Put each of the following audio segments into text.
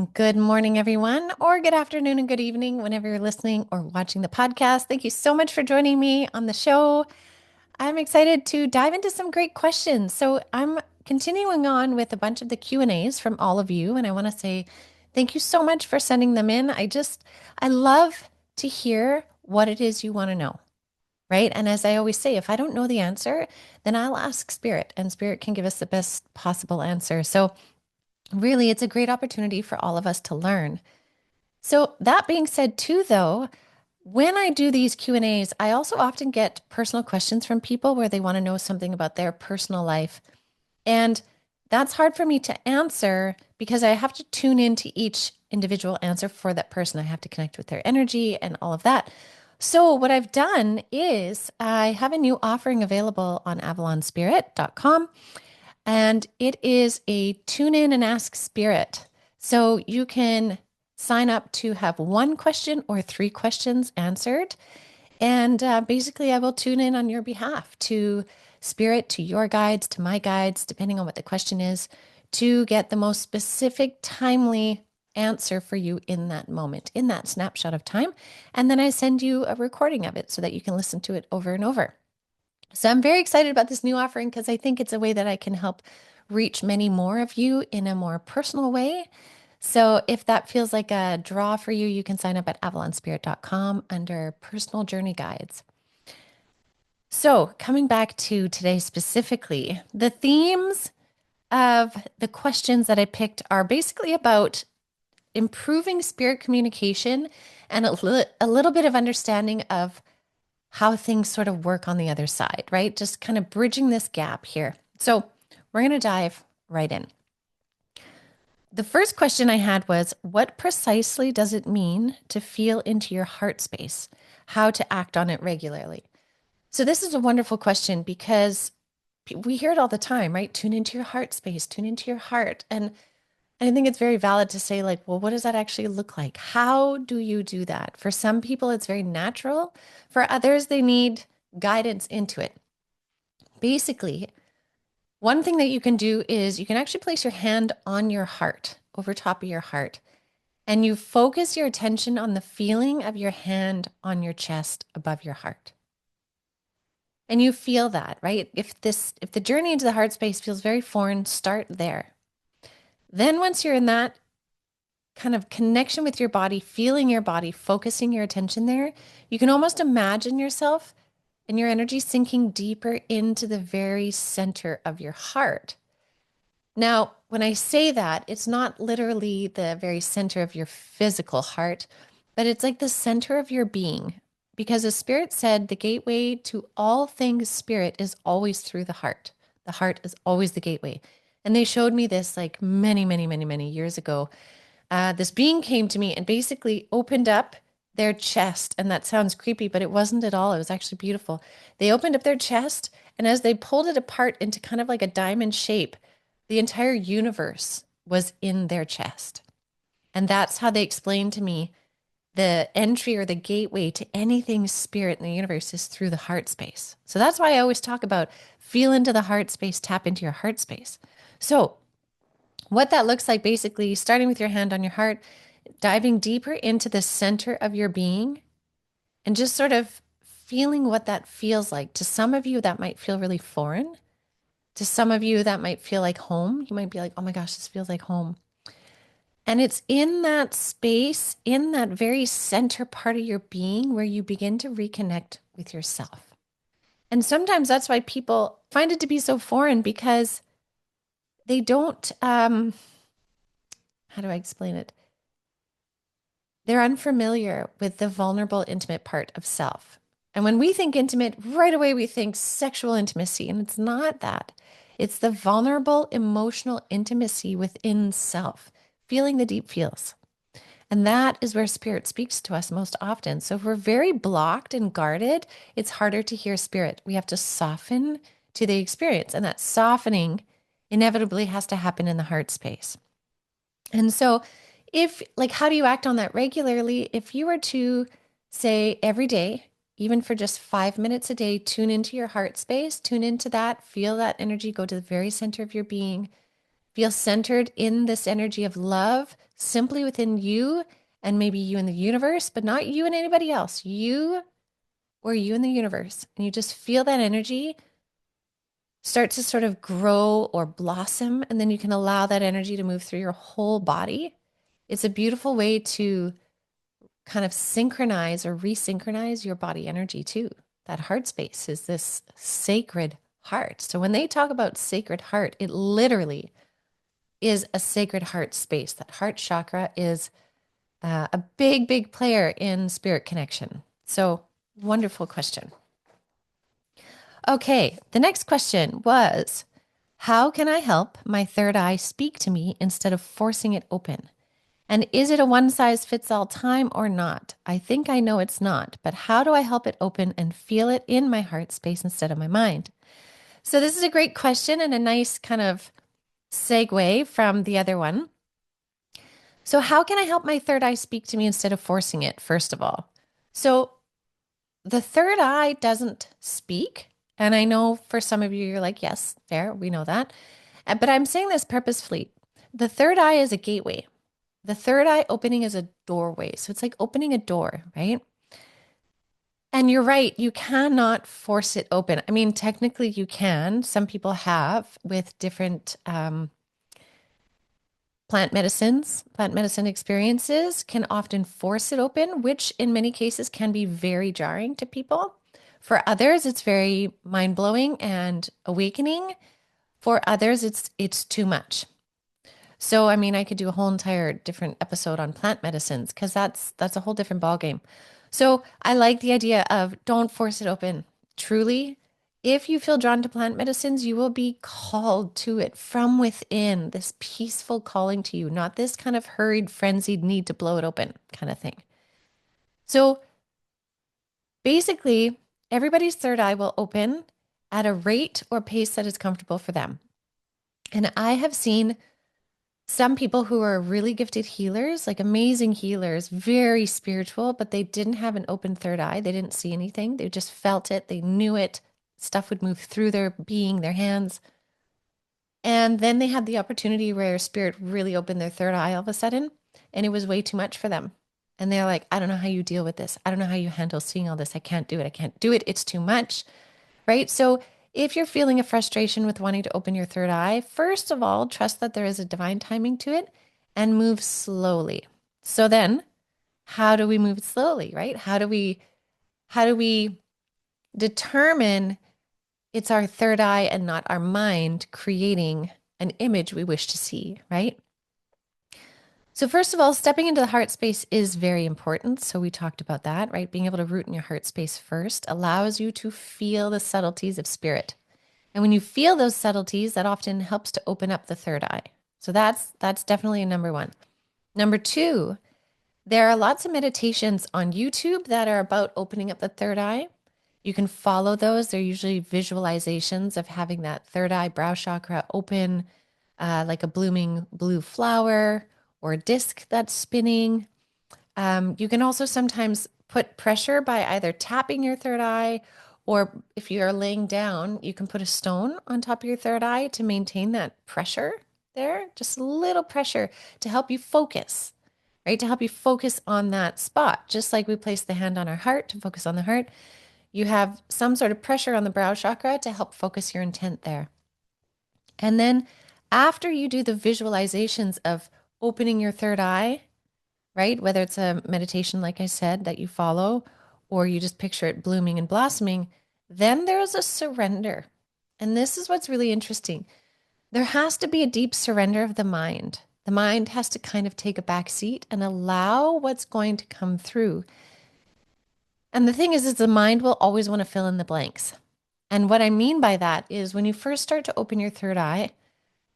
And good morning, everyone, or good afternoon and good evening, whenever you're listening or watching the podcast. Thank you so much for joining me on the show. I'm excited to dive into some great questions. So I'm continuing on with a bunch of the Q&As from all of you, and I want to say thank you so much for sending them in. I love to hear what it is you want to know, right? And as I always say, if I don't know the answer, then I'll ask Spirit, and Spirit can give us the best possible answer. So really, it's a great opportunity for all of us to learn. So that being said too, though, when I do these Q&As, I also often get personal questions from people where they want to know something about their personal life. And that's hard for me to answer because I have to tune into each individual answer for that person. I have to connect with their energy and all of that. So what I've done is I have a new offering available on avalonspirit.com, and it is a tune in and ask Spirit. So you can sign up to have one question or three questions answered. And basically, I will tune in on your behalf to Spirit, to your guides, to my guides, depending on what the question is, to get the most specific, timely answer for you in that moment, in that snapshot of time. And then I send you a recording of it so that you can listen to it over and over. So I'm very excited about this new offering because I think it's a way that I can help reach many more of you in a more personal way. So if that feels like a draw for you, you can sign up at avalonspirit.com under personal journey guides. So coming back to today specifically, the themes of the questions that I picked are basically about improving spirit communication and a little bit of understanding of how things sort of work on the other side, right? Just kind of bridging this gap here. So we're going to dive right in. The first question I had was, what precisely does it mean to feel into your heart space? How to act on it regularly? So this is a wonderful question because we hear it all the time, right? Tune into your heart space, tune into your heart. And I think it's very valid to say, like, well, what does that actually look like? How do you do that? For some people, it's very natural. For others, they need guidance into it. Basically, one thing that you can do is you can actually place your hand on your heart, over top of your heart, and you focus your attention on the feeling of your hand on your chest above your heart. And you feel that, right? If the journey into the heart space feels very foreign, start there. Then once you're in that kind of connection with your body, feeling your body, focusing your attention there, you can almost imagine yourself and your energy sinking deeper into the very center of your heart. Now, when I say that, it's not literally the very center of your physical heart, but it's like the center of your being. Because as Spirit said, the gateway to all things spirit is always through the heart. The heart is always the gateway. And they showed me this like many, many, many, many years ago. This being came to me and basically opened up their chest. And that sounds creepy, but it wasn't at all. It was actually beautiful. They opened up their chest, and as they pulled it apart into kind of like a diamond shape, the entire universe was in their chest. And that's how they explained to me the entry or the gateway to anything spirit in the universe is through the heart space. So that's why I always talk about feel into the heart space, tap into your heart space. So what that looks like, basically, starting with your hand on your heart, diving deeper into the center of your being and just sort of feeling what that feels like. To some of you, that might feel really foreign. To some of you, that might feel like home. You might be like, oh my gosh, this feels like home. And it's in that space, in that very center part of your being, where you begin to reconnect with yourself. And sometimes that's why people find it to be so foreign, because they don't, how do I explain it? They're unfamiliar with the vulnerable, intimate part of self. And when we think intimate, right away we think sexual intimacy, and it's not that. It's the vulnerable, emotional intimacy within self, feeling the deep feels. And that is where spirit speaks to us most often. So if we're very blocked and guarded, it's harder to hear spirit. We have to soften to the experience, and that softening inevitably has to happen in the heart space. And so how do you act on that regularly? If you were to say every day, even for just 5 minutes a day, tune into your heart space, tune into that, feel that energy go to the very center of your being, Feel centered in this energy of love simply within you and maybe you in the universe, but not you and anybody else. You or you in the universe. And you just feel that energy start to sort of grow or blossom. And then you can allow that energy to move through your whole body. It's a beautiful way to kind of synchronize or resynchronize your body energy too. That heart space is this sacred heart. So when they talk about sacred heart, it literally is a sacred heart space. That heart chakra is a big, big player in spirit connection. So wonderful question. Okay, the next question was, how can I help my third eye speak to me instead of forcing it open? And is it a one size fits all time or not? I think I know it's not, but how do I help it open and feel it in my heart space instead of my mind? So this is a great question and a nice kind of segue from the other one. So how can I help my third eye speak to me instead of forcing it, first of all? So the third eye doesn't speak. And I know for some of you, you're like, yes, fair, we know that. But I'm saying this purposefully. The third eye is a gateway. The third eye opening is a doorway. So it's like opening a door, right? And you're right, you cannot force it open. I mean, technically you can. Some people have with different plant medicine experiences can often force it open, which in many cases can be very jarring to people. For others, it's very mind-blowing and awakening. For others, it's too much. So, I mean, I could do a whole entire different episode on plant medicines because that's a whole different ballgame. So I like the idea of don't force it open. Truly, if you feel drawn to plant medicines, you will be called to it from within, this peaceful calling to you, not this kind of hurried, frenzied need to blow it open kind of thing. So basically, everybody's third eye will open at a rate or pace that is comfortable for them. And I have seen some people who are really gifted healers, like amazing healers, very spiritual, but they didn't have an open third eye. They didn't see anything. They just felt it. They knew it. Stuff would move through their being, their hands. And then they had the opportunity where spirit really opened their third eye all of a sudden, and it was way too much for them. And they're like, I don't know how you deal with this. I don't know how you handle seeing all this. I can't do it. I can't do it. It's too much. Right? So if you're feeling a frustration with wanting to open your third eye, first of all, trust that there is a divine timing to it and move slowly. So then, how do we move slowly, right? How do we determine it's our third eye and not our mind creating an image we wish to see, right? So first of all, stepping into the heart space is very important. So we talked about that, right? Being able to root in your heart space first allows you to feel the subtleties of spirit. And when you feel those subtleties, that often helps to open up the third eye. So that's definitely a number one. Number two, there are lots of meditations on YouTube that are about opening up the third eye. You can follow those. They're usually visualizations of having that third eye brow chakra open, like a blooming blue flower or a disc that's spinning. You can also sometimes put pressure by either tapping your third eye, or if you are laying down, you can put a stone on top of your third eye to maintain that pressure there, just a little pressure to help you focus, right? To help you focus on that spot. Just like we place the hand on our heart to focus on the heart, you have some sort of pressure on the brow chakra to help focus your intent there. And then after you do the visualizations of opening your third eye, right? Whether it's a meditation, like I said, that you follow, or you just picture it blooming and blossoming, then there's a surrender. And this is what's really interesting. There has to be a deep surrender of the mind. The mind has to kind of take a back seat and allow what's going to come through. And the thing is the mind will always want to fill in the blanks. And what I mean by that is when you first start to open your third eye,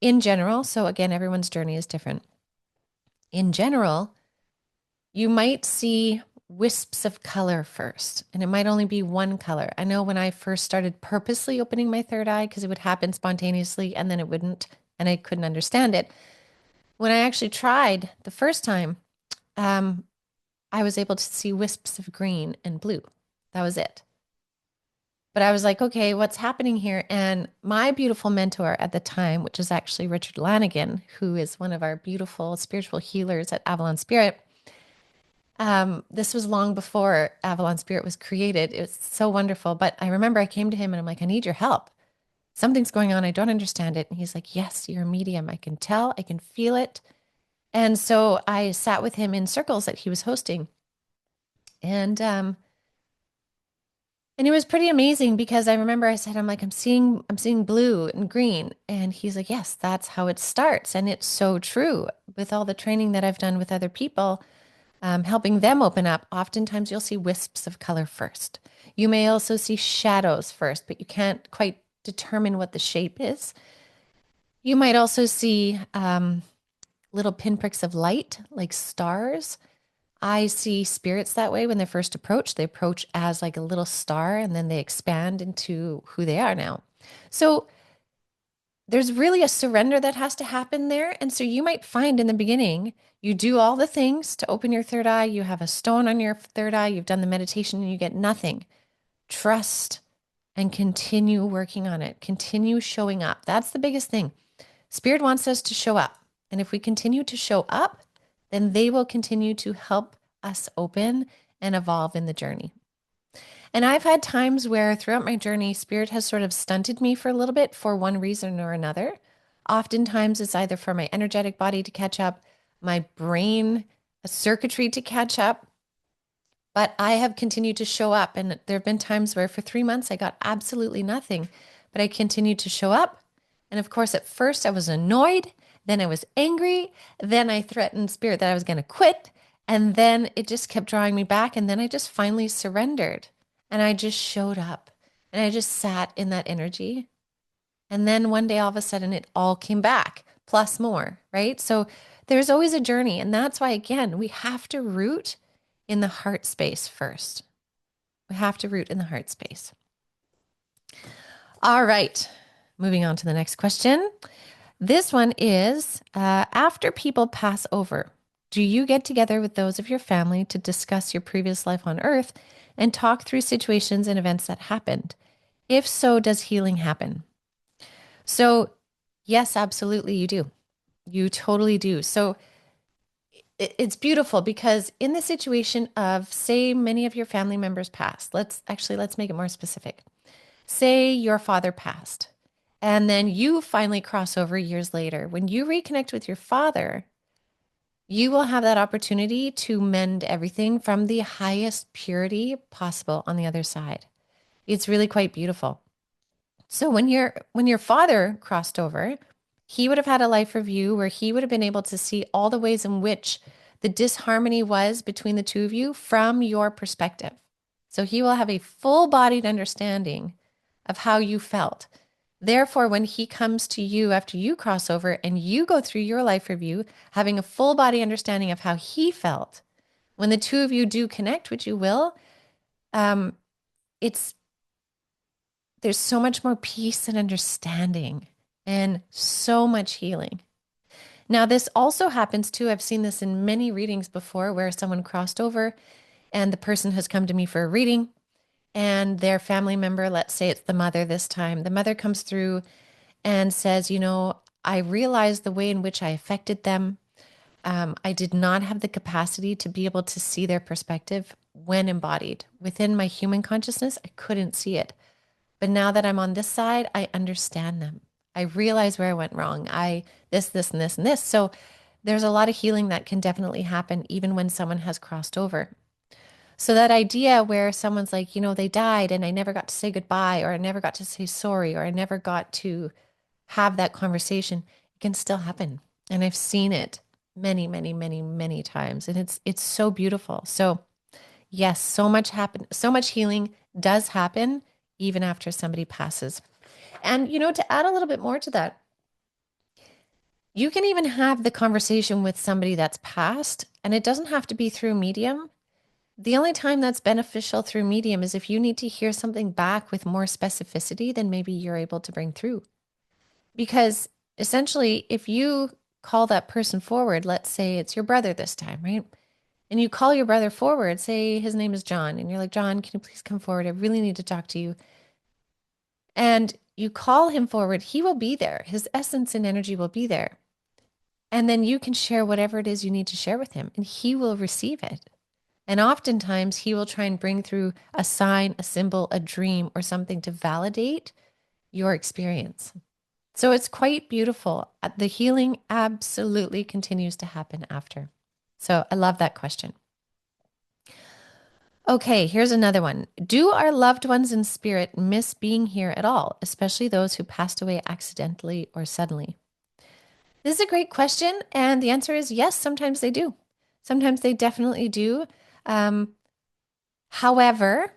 in general, so again, everyone's journey is different. In general, you might see wisps of color first, and it might only be one color. I know when I first started purposely opening my third eye, because it would happen spontaneously and then it wouldn't, and I couldn't understand it. When I actually tried the first time, I was able to see wisps of green and blue. That was it. But I was like, okay, what's happening here? And my beautiful mentor at the time, which is actually Richard Lanigan, who is one of our beautiful spiritual healers at Avalon Spirit. This was long before Avalon Spirit was created. It was so wonderful. But I remember I came to him and I'm like, I need your help. Something's going on. I don't understand it. And he's like, yes, you're a medium. I can tell, I can feel it. And so I sat with him in circles that he was hosting. And and it was pretty amazing because I remember I said, I'm seeing blue and green. And he's like, yes, that's how it starts. And it's so true with all the training that I've done with other people, helping them open up. Oftentimes you'll see wisps of color first. You may also see shadows first, but you can't quite determine what the shape is. You might also see little pinpricks of light, like stars. I see spirits that way when they first approach. They approach as like a little star and then they expand into who they are now. So there's really a surrender that has to happen there. And so you might find in the beginning, you do all the things to open your third eye. You have a stone on your third eye. You've done the meditation and you get nothing. Trust and continue working on it. Continue showing up. That's the biggest thing. Spirit wants us to show up. And if we continue to show up, then they will continue to help us open and evolve in the journey. And I've had times where throughout my journey, Spirit has sort of stunted me for a little bit for one reason or another. Oftentimes it's either for my energetic body to catch up, my brain circuitry to catch up, but I have continued to show up. And there have been times where for 3 months I got absolutely nothing, but I continued to show up. And of course, at first I was annoyed. Then I was angry. Then I threatened Spirit that I was going to quit. And then it just kept drawing me back. And then I just finally surrendered and I just showed up and I just sat in that energy. And then one day, all of a sudden, it all came back plus more, right? So there's always a journey. And that's why, again, we have to root in the heart space first. We have to root in the heart space. All right. Moving on to the next question. This one is, after people pass over, do you get together with those of your family to discuss your previous life on Earth and talk through situations and events that happened? If so, does healing happen? So, yes, absolutely, you do. You totally do. So, it's beautiful because in the situation of, say, many of your family members passed, let's make it more specific. Say your father passed. And then you finally cross over years later. When you reconnect with your father, you will have that opportunity to mend everything from the highest purity possible on the other side. It's really quite beautiful. So when your father crossed over, he would have had a life review where he would have been able to see all the ways in which the disharmony was between the two of you from your perspective. So he will have a full-bodied understanding of how you felt. Therefore, when he comes to you after you cross over and you go through your life review, having a full body understanding of how he felt, when the two of you do connect, which you will, it's there's so much more peace and understanding and so much healing. Now, this also happens too. I've seen this in many readings before where someone crossed over and the person has come to me for a reading and their family member, let's say it's the mother this time, the mother comes through and says, I realized the way in which I affected them. I did not have the capacity to be able to see their perspective when embodied. Within my human consciousness, I couldn't see it. But now that I'm on this side, I understand them. I realize where I went wrong. This, and this, and this. So there's a lot of healing that can definitely happen even when someone has crossed over. So that idea where someone's like, they died and I never got to say goodbye, or I never got to say sorry, or I never got to have that conversation, it can still happen. And I've seen it many, many, many, many times. And it's so beautiful. So yes, so much healing does happen even after somebody passes. And, to add a little bit more to that, you can even have the conversation with somebody that's passed, and it doesn't have to be through medium. The only time that's beneficial through medium is if you need to hear something back with more specificity than maybe you're able to bring through. Because essentially, if you call that person forward, let's say it's your brother this time, right? And you call your brother forward, say his name is John, and you're like, John, can you please come forward? I really need to talk to you. and you call him forward, he will be there. His essence and energy will be there. And then you can share whatever it is you need to share with him, and he will receive it. And oftentimes he will try and bring through a sign, a symbol, a dream, or something to validate your experience. So it's quite beautiful. The healing absolutely continues to happen after. So I love that question. Okay, here's another one. Do our loved ones in spirit miss being here at all, especially those who passed away accidentally or suddenly? This is a great question. And the answer is yes, sometimes they do. Sometimes they definitely do. Um, However,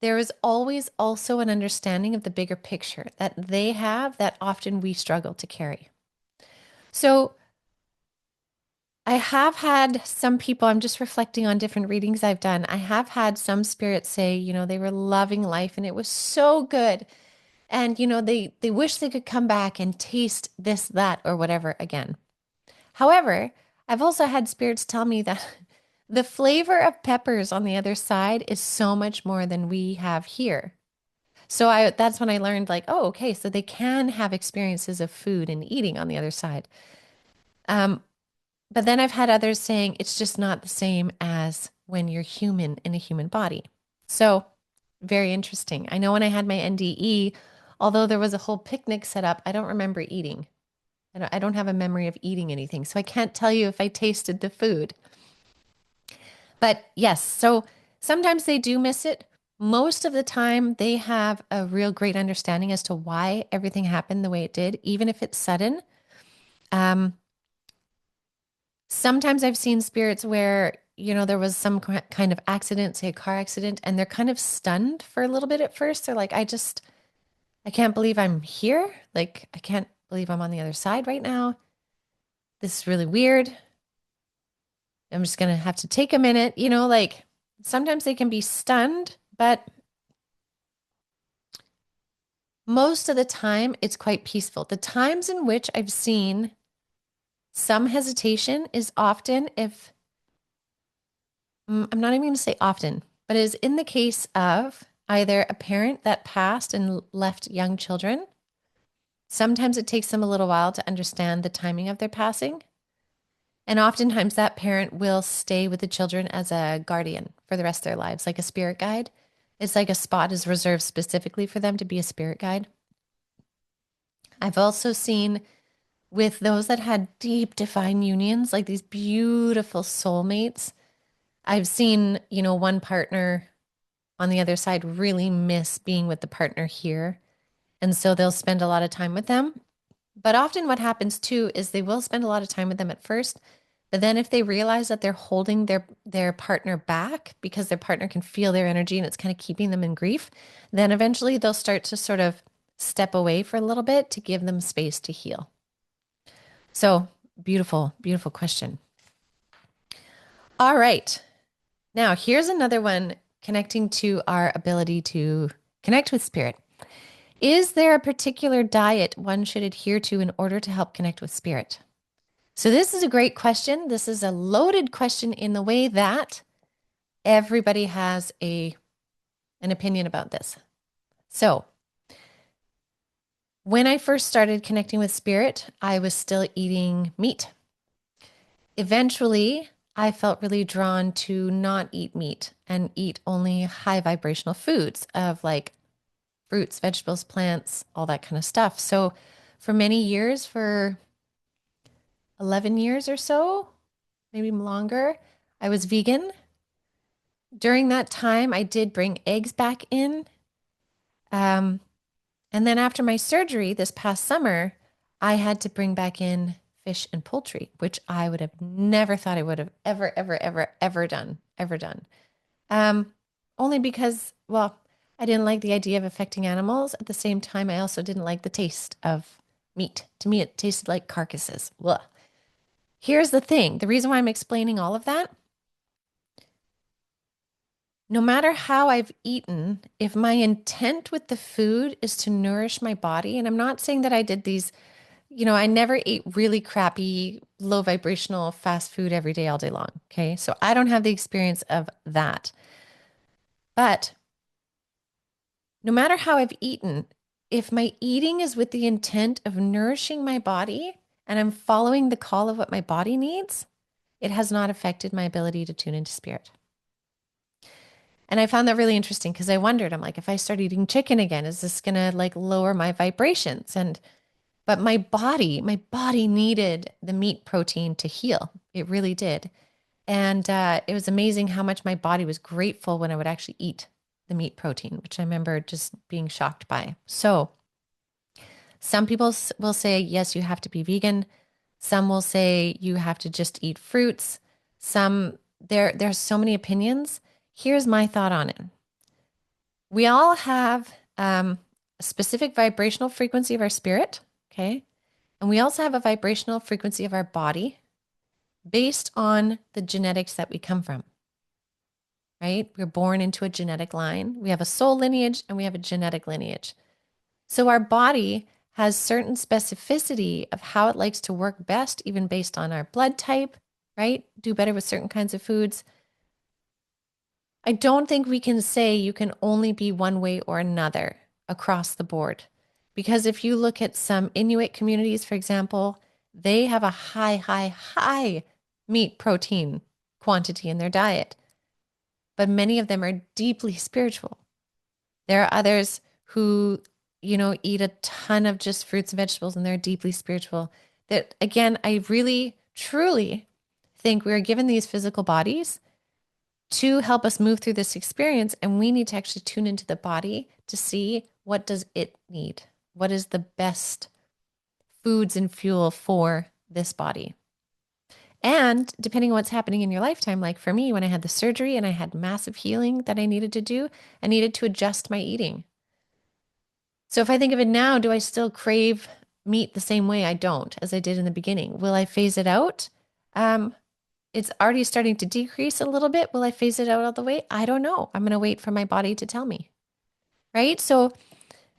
there is always also an understanding of the bigger picture that they have that often we struggle to carry. So I have had some people, I'm just reflecting on different readings I've done. I have had some spirits say, they were loving life and it was so good. And, they wish they could come back and taste this, that, or whatever again. However, I've also had spirits tell me that the flavor of peppers on the other side is so much more than we have here. So that's when I learned like, oh, okay, so they can have experiences of food and eating on the other side. Um, but then I've had others saying it's just not the same as when you're human in a human body. So very interesting. I know when I had my NDE, although there was a whole picnic set up, I don't remember eating. I don't have a memory of eating anything. So I can't tell you if I tasted the food. But yes, so sometimes they do miss it. Most of the time, they have a real great understanding as to why everything happened the way it did, even if it's sudden. Um, Sometimes I've seen spirits where, there was some kind of accident, say a car accident, and they're kind of stunned for a little bit at first. They're like, I can't believe I'm here. Like, I can't believe I'm on the other side right now. This is really weird. I'm just going to have to take a minute, like sometimes they can be stunned, but most of the time it's quite peaceful. The times in which I've seen some hesitation is often if, I'm not even going to say often, but is in the case of either a parent that passed and left young children. Sometimes it takes them a little while to understand the timing of their passing. And oftentimes that parent will stay with the children as a guardian for the rest of their lives, like a spirit guide. It's like a spot is reserved specifically for them to be a spirit guide. I've also seen with those that had deep divine unions, like these beautiful soulmates. I've seen, one partner on the other side really miss being with the partner here. And so they'll spend a lot of time with them. But often what happens too is they will spend a lot of time with them at first. But then if they realize that they're holding their partner back because their partner can feel their energy and it's kind of keeping them in grief, then eventually they'll start to sort of step away for a little bit to give them space to heal. So beautiful, beautiful question. All right. Now here's another one connecting to our ability to connect with spirit. Is there a particular diet one should adhere to in order to help connect with spirit? So this is a great question. This is a loaded question in the way that everybody has an opinion about this. So when I first started connecting with spirit, I was still eating meat. Eventually, I felt really drawn to not eat meat and eat only high vibrational foods of like fruits, vegetables, plants, all that kind of stuff. So for many years, for 11 years or so, maybe longer, I was vegan. During that time, I did bring eggs back in. And then after my surgery this past summer, I had to bring back in fish and poultry, which I would have never thought I would have ever done. Only because, well, I didn't like the idea of affecting animals. At the same time, I also didn't like the taste of meat. To me, it tasted like carcasses. Ugh. Here's the thing. The reason why I'm explaining all of that, no matter how I've eaten, if my intent with the food is to nourish my body, and I'm not saying that I did these, I never ate really crappy, low vibrational fast food every day, all day long. Okay. So I don't have the experience of that. But no matter how I've eaten, if my eating is with the intent of nourishing my body and I'm following the call of what my body needs, it has not affected my ability to tune into spirit. And I found that really interesting because I wondered, I'm like, if I start eating chicken again, is this going to like lower my vibrations? But my body needed the meat protein to heal. It really did. And it was amazing how much my body was grateful when I would actually eat the meat protein, which I remember just being shocked by. So some people will say, yes, you have to be vegan. Some will say you have to just eat fruits. There's so many opinions. Here's my thought on it. We all have a specific vibrational frequency of our spirit, okay? And we also have a vibrational frequency of our body based on the genetics that we come from, right? We're born into a genetic line. We have a soul lineage and we have a genetic lineage. So our body has certain specificity of how it likes to work best, even based on our blood type, right? Do better with certain kinds of foods. I don't think we can say you can only be one way or another across the board. Because if you look at some Inuit communities, for example, they have a high meat protein quantity in their diet. But many of them are deeply spiritual. There are others who, eat a ton of just fruits and vegetables and they're deeply spiritual. That again, I really, truly think we are given these physical bodies to help us move through this experience. And we need to actually tune into the body to see what does it need? What is the best foods and fuel for this body? And depending on what's happening in your lifetime, like for me, when I had the surgery and I had massive healing that I needed to do, I needed to adjust my eating. So if I think of it now, do I still crave meat the same way? I don't, as I did in the beginning. Will I phase it out? It's already starting to decrease a little bit. Will I phase it out all the way? I don't know. I'm going to wait for my body to tell me. Right? So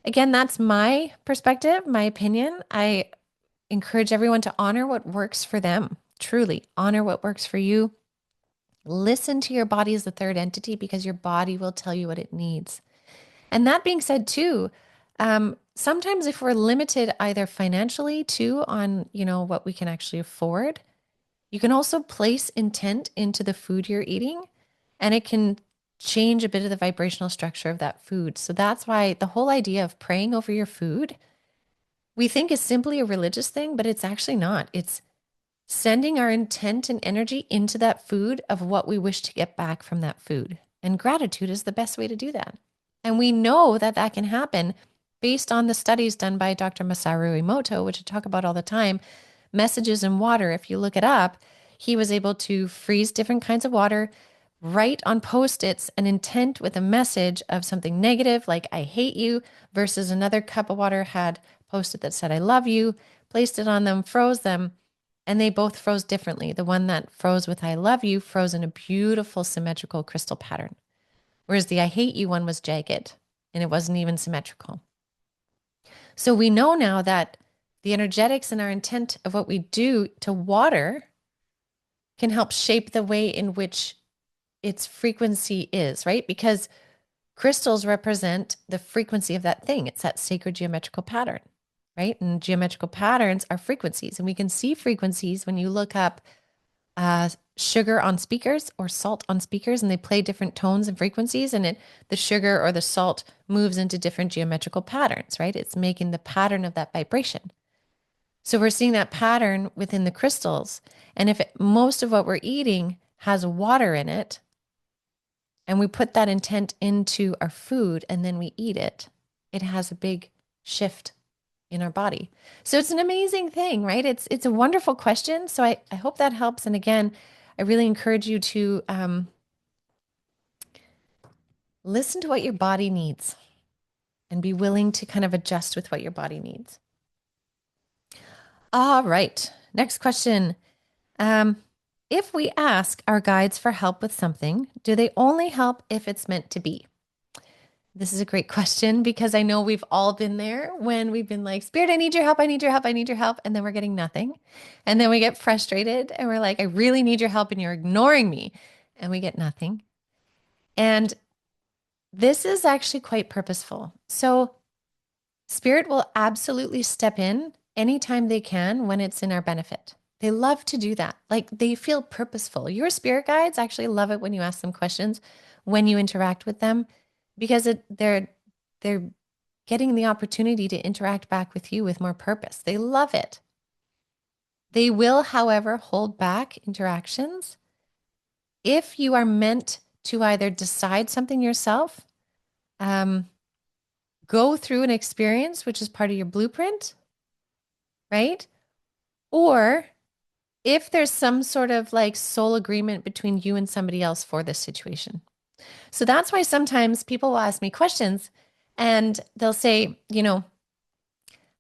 again, that's my perspective, my opinion. I encourage everyone to honor what works for them. Truly honor what works for you. Listen to your body as the third entity because your body will tell you what it needs. And that being said, too, sometimes if we're limited either financially too on, what we can actually afford, you can also place intent into the food you're eating and it can change a bit of the vibrational structure of that food. So that's why the whole idea of praying over your food, we think is simply a religious thing, but it's actually not. It's sending our intent and energy into that food of what we wish to get back from that food. And gratitude is the best way to do that. And we know that that can happen based on the studies done by Dr. Masaru Emoto, which I talk about all the time. Messages in water, if you look it up, he was able to freeze different kinds of water, write on Post-its an intent with a message of something negative, like I hate you, versus another cup of water had Post-it that said I love you, placed it on them, froze them, and they both froze differently. The one that froze with I love you froze in a beautiful symmetrical crystal pattern, whereas the I hate you one was jagged and it wasn't even symmetrical. So we know now that the energetics and our intent of what we do to water can help shape the way in which its frequency is, right? Because crystals represent the frequency of that thing. It's that sacred geometrical pattern, right? And geometrical patterns are frequencies. And we can see frequencies when you look up sugar on speakers or salt on speakers, and they play different tones and frequencies, and the sugar or the salt moves into different geometrical patterns, right? It's making the pattern of that vibration. So we're seeing that pattern within the crystals. And if most of what we're eating has water in it, and we put that intent into our food and then we eat it, it has a big shift in our body. So it's an amazing thing, right? It's a wonderful question. So I hope that helps. And again, I really encourage you to listen to what your body needs and be willing to kind of adjust with what your body needs. All right. Next question. If we ask our guides for help with something, do they only help if it's meant to be? This is a great question because I know we've all been there when we've been like, Spirit, I need your help. I need your help. I need your help. And then we're getting nothing. And then we get frustrated and we're like, I really need your help and you're ignoring me. And we get nothing. And this is actually quite purposeful. So Spirit will absolutely step in anytime they can when it's in our benefit. They love to do that. Like they feel purposeful. Your spirit guides actually love it when you ask them questions, when you interact with them, because they're getting the opportunity to interact back with you with more purpose. They love it. They will, however, hold back interactions if you are meant to either decide something yourself, um, go through an experience, which is part of your blueprint, right? Or if there's some sort of like soul agreement between you and somebody else for this situation. So that's why sometimes people will ask me questions and they'll say,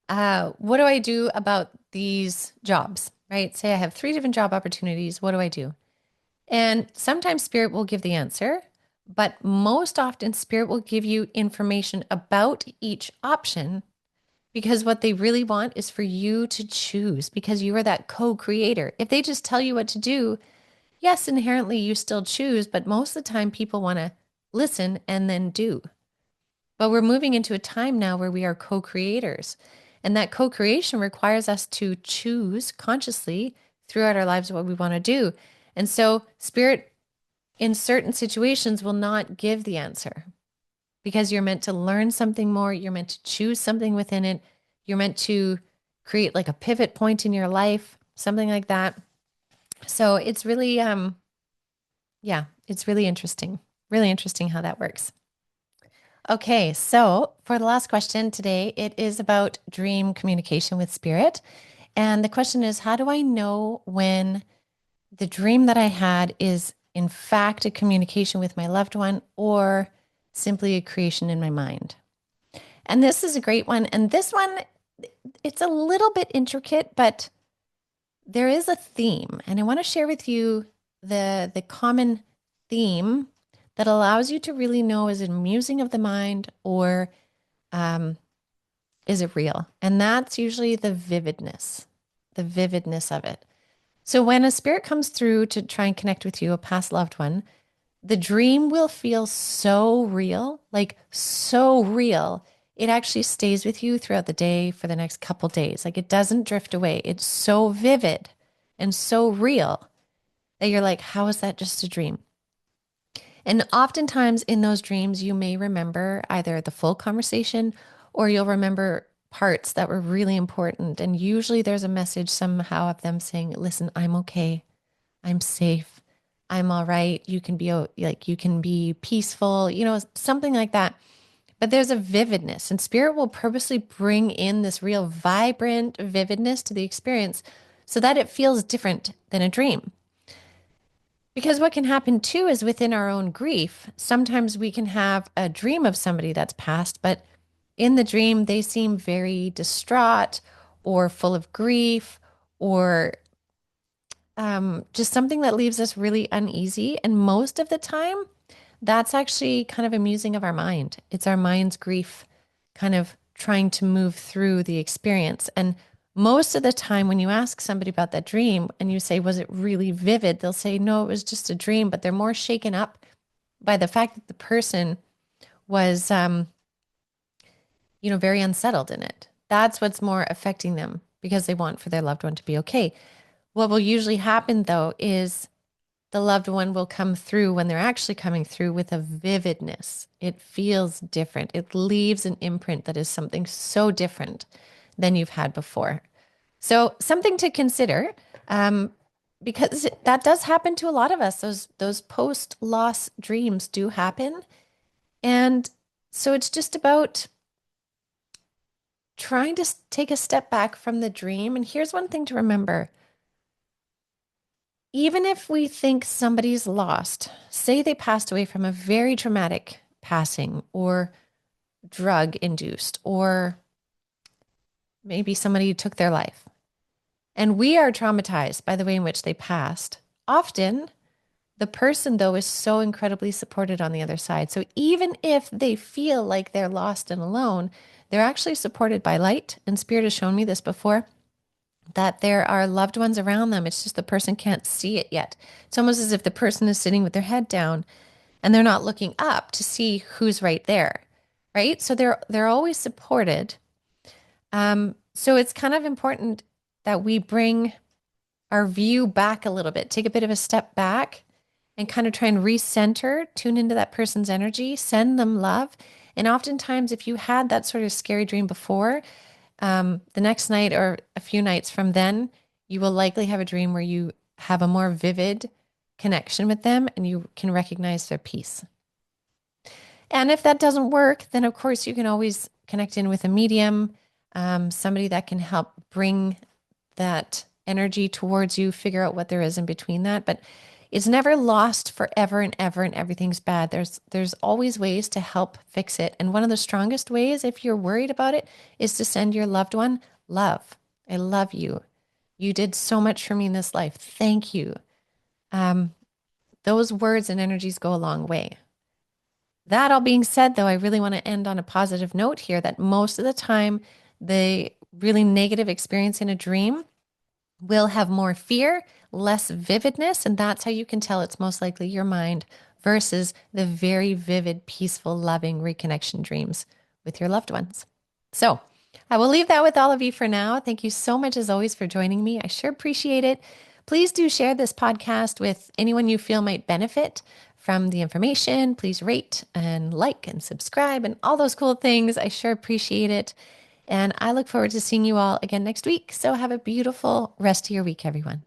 what do I do about these jobs, right? Say I have 3 different job opportunities. What do I do? And sometimes spirit will give the answer, but most often spirit will give you information about each option because what they really want is for you to choose because you are that co-creator. If they just tell you what to do, yes, inherently you still choose, but most of the time people want to listen and then do. But we're moving into a time now where we are co-creators. And that co-creation requires us to choose consciously throughout our lives what we want to do. And so spirit in certain situations will not give the answer because you're meant to learn something more. You're meant to choose something within it. You're meant to create like a pivot point in your life, something like that. So it's really, yeah, it's really interesting how that works. Okay, so for the last question today, it is about dream communication with spirit. And the question is, how do I know when the dream that I had is in fact a communication with my loved one or simply a creation in my mind? And this is a great one. And this one, it's a little bit intricate, but there is a theme. And I want to share with you the common theme that allows you to really know, is it a musing of the mind or um, is it real? And that's usually the vividness of it. So when a spirit comes through to try and connect with you, a past loved one, the dream will feel so real, like so real. It actually stays with you throughout the day for the next couple days. Like it doesn't drift away. It's so vivid and so real that you're like, how is that just a dream? And oftentimes in those dreams, you may remember either the full conversation or you'll remember parts that were really important. And usually there's a message somehow of them saying, listen, I'm okay. I'm safe. I'm all right. You can be like, you can be peaceful, something like that. But there's a vividness, and spirit will purposely bring in this real vibrant vividness to the experience so that it feels different than a dream. Because what can happen too is within our own grief, sometimes we can have a dream of somebody that's passed, but in the dream, they seem very distraught or full of grief or just something that leaves us really uneasy. And most of the time, that's actually kind of a musing of our mind. It's our mind's grief kind of trying to move through the experience. And most of the time, when you ask somebody about that dream and you say, was it really vivid? They'll say, no, it was just a dream, but they're more shaken up by the fact that the person was, very unsettled in it. That's what's more affecting them because they want for their loved one to be okay. What will usually happen though is the loved one will come through when they're actually coming through with a vividness. It feels different. It leaves an imprint that is something so different than you've had before. So something to consider, because that does happen to a lot of us. Those post-loss dreams do happen. And so it's just about trying to take a step back from the dream. And here's one thing to remember. Even if we think somebody's lost, say they passed away from a very traumatic passing or drug induced, or maybe somebody took their life, and we are traumatized by the way in which they passed, often the person, though, is so incredibly supported on the other side. So even if they feel like they're lost and alone, they're actually supported by light. And Spirit has shown me this before, that there are loved ones around them. It's just the person can't see it yet. It's almost as if the person is sitting with their head down and they're not looking up to see who's right there, right? So they're always supported. So it's kind of important that we bring our view back a little bit, take a bit of a step back and kind of try and recenter, tune into that person's energy, send them love. And oftentimes, if you had that sort of scary dream before, the next night or a few nights from then, you will likely have a dream where you have a more vivid connection with them and you can recognize their peace. And if that doesn't work, then of course you can always connect in with a medium, somebody that can help bring that energy towards you, figure out what there is in between that. But it's never lost forever and ever and everything's bad. There's always ways to help fix it. And one of the strongest ways, if you're worried about it, is to send your loved one love. I love you. You did so much for me in this life. Thank you. Um, those words and energies go a long way. That all being said, though, I really want to end on a positive note here that most of the time, the really negative experience in a dream will have more fear, less vividness, and that's how you can tell it's most likely your mind versus the very vivid, peaceful, loving reconnection dreams with your loved ones. So I will leave that with all of you for now. Thank you so much, as always, for joining me. I sure appreciate it. Please do share this podcast with anyone you feel might benefit from the information. Please rate and like and subscribe and all those cool things. I sure appreciate it. And I look forward to seeing you all again next week. So have a beautiful rest of your week, everyone.